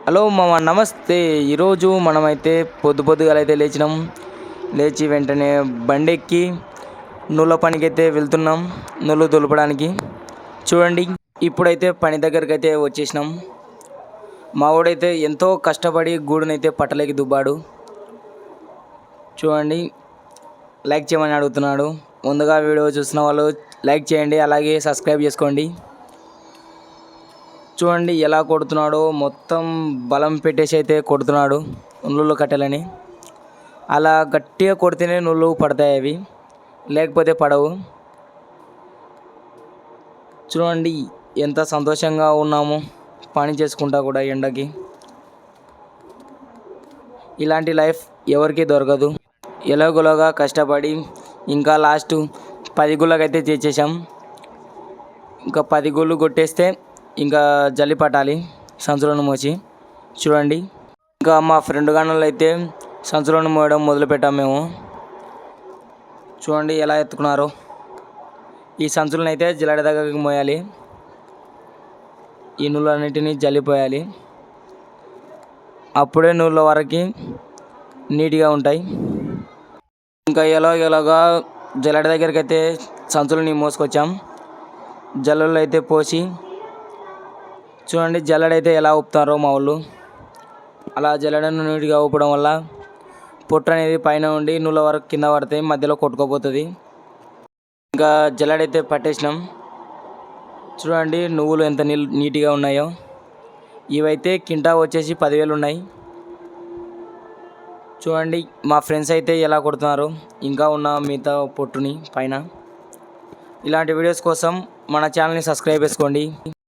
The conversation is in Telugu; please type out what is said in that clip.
హలో మామ, నమస్తే. ఈరోజు మనమైతే పొద్దుగాలైతే లేచినాం. లేచి వెంటనే బండెక్కి నువ్వుల పనికైతే వెళ్తున్నాం, నువ్వులు దులపడానికి. చూడండి, ఇప్పుడైతే పని దగ్గరికి అయితే వచ్చేసినాం. మా వాడైతే ఎంతో కష్టపడి గూడునైతే పట్టలేకి దుబ్బాడు. చూడండి, లైక్ చేయమని అడుగుతున్నాడు. ముందుగా వీడియో చూసిన వాళ్ళు లైక్ చేయండి, అలాగే సబ్స్క్రైబ్ చేసుకోండి. చూడండి ఎలా కొడుతున్నాడో, మొత్తం బలం పెట్టేసి అయితే కొడుతున్నాడు నువ్వులు కట్టెలని. అలా గట్టిగా కొడితేనే నువ్వులు పడతాయి, అవి లేకపోతే పడవు. చూడండి ఎంత సంతోషంగా ఉన్నామో పని చేసుకుంటా కూడా ఎండకి. ఇలాంటి లైఫ్ ఎవరికి దొరకదు. ఎలాగోలాగా కష్టపడి ఇంకా లాస్ట్ 10 గుళ్ళకైతే చేసేసాం. ఇంకా 10 గుళ్ళు కొట్టేస్తే ఇంకా జల్లి పట్టాలి సంచులను మోసి. చూడండి, ఇంకా మా ఫ్రెండ్ గానలు అయితే సంచులను మోయడం మొదలుపెట్టాము మేము. చూడండి ఎలా ఎత్తుకున్నారో. ఈ సంచులను అయితే జల్లెడ దగ్గరికి మోయాలి, ఈ నూళ్ళన్నిటినీ జల్లిపోయాలి. అప్పుడే నూళ్ళ వరకు నీట్గా ఉంటాయి. ఇంకా ఎలాగా జల్లెడ దగ్గరికి అయితే సంచులని మోసుకొచ్చాం. జల్లెడలో అయితే పోసి చూడండి జల్లెడైతే ఎలా ఊపుతారో మా వాళ్ళు. అలా జల్లెడను నీట్గా ఊపడం వల్ల పొట్టు అనేది పైన ఉండి నూళ్ళ వరకు కింద పడతాయి, మధ్యలో కొట్టుకోపోతుంది. ఇంకా జల్లెడైతే పట్టేసినాం. చూడండి నువ్వులు ఎంత నీట్గా ఉన్నాయో. ఇవైతే కింటా వచ్చేసి 10,000 ఉన్నాయి. చూడండి మా ఫ్రెండ్స్ అయితే ఎలా కొడుతున్నారు ఇంకా ఉన్న మిగతా పొట్టుని పైన. ఇలాంటి వీడియోస్ కోసం మన ఛానల్ని సబ్స్క్రైబ్ చేసుకోండి.